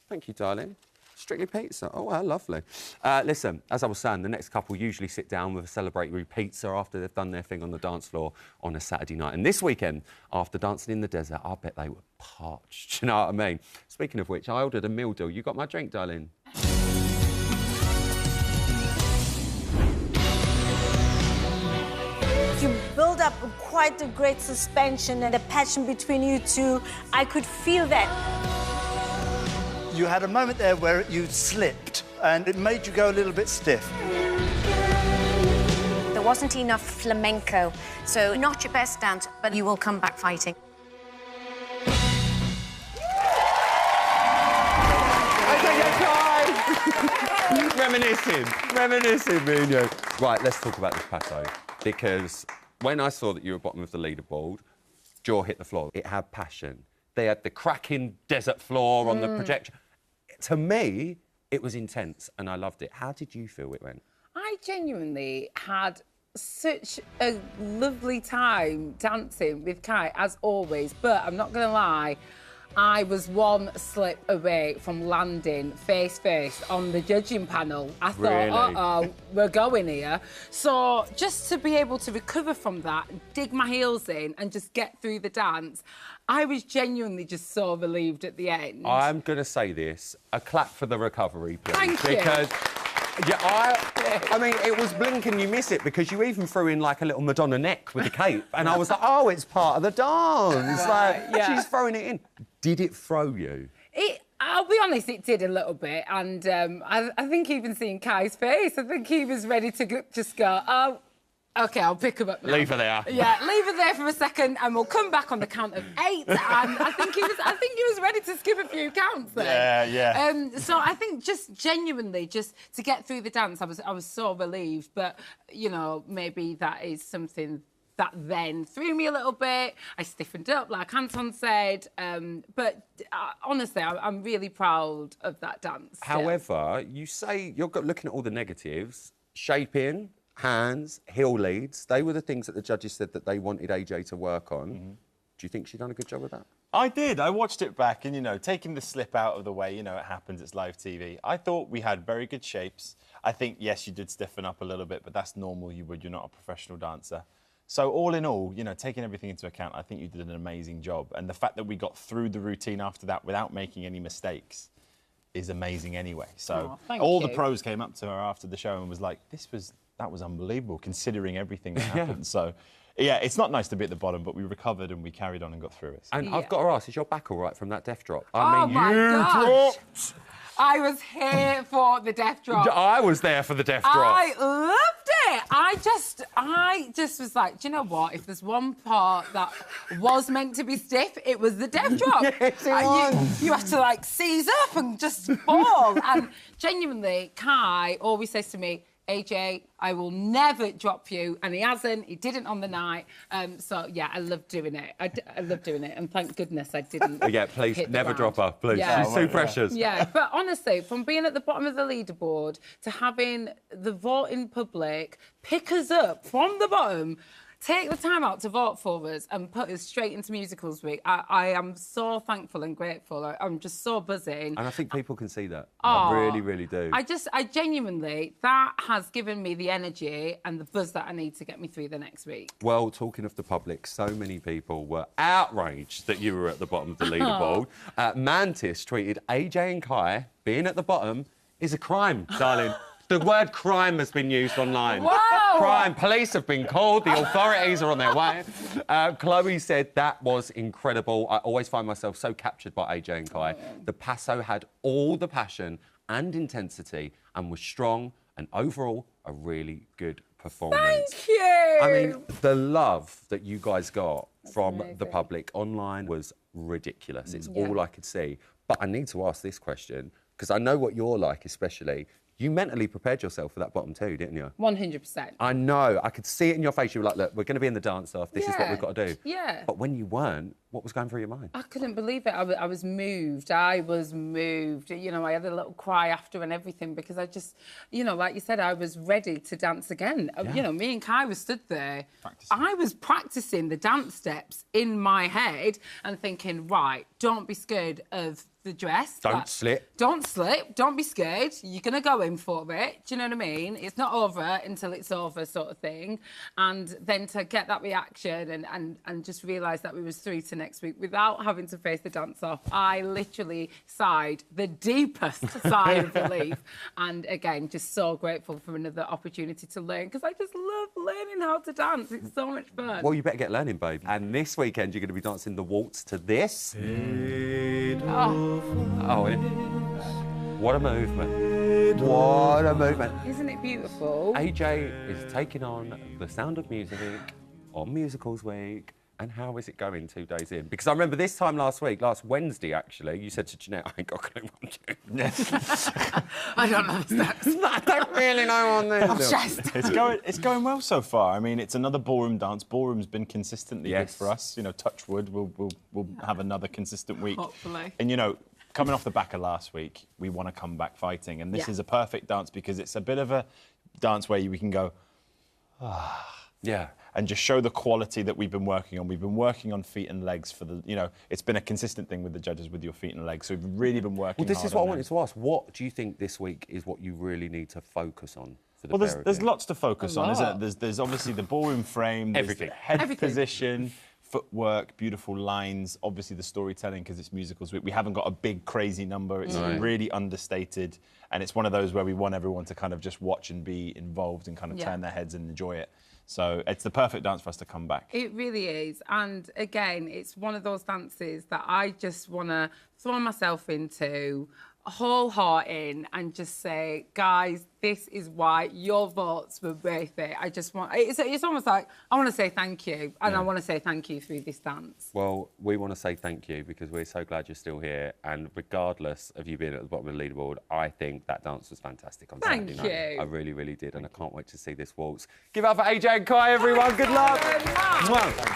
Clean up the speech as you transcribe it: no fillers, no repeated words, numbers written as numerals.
Thank you, darling. Strictly pizza. Oh, wow, lovely. Listen, as I was saying, the next couple usually sit down with a celebratory pizza after they've done their thing on the dance floor on a Saturday night. And this weekend, after dancing in the desert, I bet they were parched. Do you know what I mean? Speaking of which, I ordered a meal deal. You got my drink, darling? You build up quite a great suspension and a passion between you two. I could feel that. You had a moment there where you slipped and it made you go a little bit stiff. There wasn't enough flamenco, so not your best dance, but you will come back fighting. Reminiscing, me and you. Right, let's talk about this Paso, because when I saw that you were bottom of the leaderboard, jaw hit the floor. It had passion. They had the cracking desert floor on the projection. To me, it was intense and I loved it. How did you feel it went? I genuinely had such a lovely time dancing with Kai, as always, but I'm not going to lie, I was one slip away from landing face on the judging panel. I thought, really? uh-oh, we're going here. So just to be able to recover from that, dig my heels in and just get through the dance, I was genuinely just so relieved at the end. I'm going to say this, a clap for the recovery, please. Thank you. Because, yeah, I mean, it was blink and you miss it because you even threw in, like, a little Madonna neck with a cape. And I was like, oh, it's part of the dance. Right, like, yeah. She's throwing it in. Did it throw you? I'll be honest, it did a little bit. And I think even seeing Kai's face, I think he was ready to just go, oh, OK, I'll pick him up now. Leave her there. Yeah, leave her there for a second and we'll come back on the count of 8. And I think he was ready to skip a few counts there. Yeah. So I think just genuinely, just to get through the dance, I was so relieved. But, you know, maybe that is something that then threw me a little bit. I stiffened up, like Anton said. But honestly, I'm really proud of that dance. However, you say you're looking at all the negatives, shaping, hands, heel leads, they were the things that the judges said that they wanted AJ to work on. Do you think she'd done a good job with that? I did. I watched it back and, you know, taking the slip out of the way, you know, it happens, it's live TV. I thought we had very good shapes. I think, yes, you did stiffen up a little bit, but that's normal, you're not a professional dancer. So all in all, you know, taking everything into account, I think you did an amazing job. And the fact that we got through the routine after that without making any mistakes is amazing anyway. So all the pros came up to her after the show and was like, that was unbelievable, considering everything that happened. So, yeah, it's not nice to be at the bottom, but we recovered and we carried on and got through it. So. And I've got to ask, is your back all right from that death drop? I mean, you dropped. I was here for the death drop. I was there for the death drop. I loved it. I just was like, do you know what? If there's one part that was meant to be stiff, it was the death drop. Yes, it was. You have to, like, seize up and just fall. And genuinely, Kai always says to me, AJ, I will never drop you. And he hasn't. He didn't on the night. So, yeah, I love doing it. I love doing it. And thank goodness I didn't. Yeah, please, never drop her, please. Yeah. She's too precious. Yeah, but honestly, from being at the bottom of the leaderboard to having the voting public pick us up from the bottom, take the time out to vote for us and put us straight into Musicals Week. I am so thankful and grateful. I'm just so buzzing. And I think people can see that. Oh, I really, really do. I genuinely, that has given me the energy and the buzz that I need to get me through the next week. Well, talking of the public, so many people were outraged that you were at the bottom of the leaderboard. Mantis tweeted, AJ and Kai being at the bottom is a crime, darling. The word crime has been used online. Wow! Crime. Police have been called. The authorities are on their way. Chloe said that was incredible. I always find myself so captured by AJ and Kai. The Paso had all the passion and intensity and was strong and overall a really good performance. Thank you! I mean, the love that you guys got from the public online was ridiculous. It's all I could see. But I need to ask this question, because I know what you're like, especially. You mentally prepared yourself for that bottom 2, didn't you? 100%. I know. I could see it in your face. You were like, look, we're going to be in the dance-off. This is what we've got to do. Yeah. But when you weren't, what was going through your mind? I couldn't believe it. I was moved. I was moved. You know, I had a little cry after and everything because I just, you know, like you said, I was ready to dance again. Yeah. You know, me and Kai were stood there. I was practising the dance steps in my head and thinking, right, don't be scared of the dress. Don't like, slip. Don't slip. Don't be scared. You're going to go in for it. Do you know what I mean? It's not over until it's over, sort of thing. And then to get that reaction and just realise that we was through to next week without having to face the dance off, I literally sighed the deepest sigh of relief. And again, just so grateful for another opportunity to learn, because I just love learning how to dance. It's so much fun. Well, you better get learning, babe. And this weekend, you're going to be dancing the waltz to this. Oh, what a movement. What a movement. Isn't it beautiful? AJ is taking on the Sound of Music on Musicals Week. And how is it going 2 days in? Because I remember this time last week, last Wednesday actually, you said to Janette, I ain't got a clue what I'm doing. I don't know the steps. I don't really know on this. I'm stressed. It's going well so far. I mean, it's another ballroom dance. Ballroom's been consistently good for us. You know, touch wood, we'll have another consistent week. Hopefully. And, you know, coming off the back of last week, we want to come back fighting. And this is a perfect dance because it's a bit of a dance where we can go, Yeah. and just show the quality that we've been working on. We've been working on feet and legs for the, you know, it's been a consistent thing with the judges with your feet and legs. So we've really been working Well, this hard is what I on wanted them. to ask. What do you think this week is what you really need to focus on for the Well, pair of there's you? lots to focus on, isn't lot. it? There's obviously the ballroom frame, there's Everything. the head Everything. position, footwork, beautiful lines, obviously the storytelling because it's musicals. We haven't got a big crazy number. It's really understated, and it's one of those where we want everyone to kind of just watch and be involved and kind of turn their heads and enjoy it. So it's the perfect dance for us to come back. It really is. And again, it's one of those dances that I just want to throw myself into, whole heart in, and just say, guys, this is why your votes were worth it. I just want, it's almost like, I want to say thank you. And I want to say thank you through this dance. Well, we want to say thank you because we're so glad you're still here. And regardless of you being at the bottom of the leaderboard, I think that dance was fantastic on Thank Saturday night. you. I really, really did. And I can't wait to see this waltz. Give it up for AJ and Kai, everyone. Good luck. Mwah. Mwah.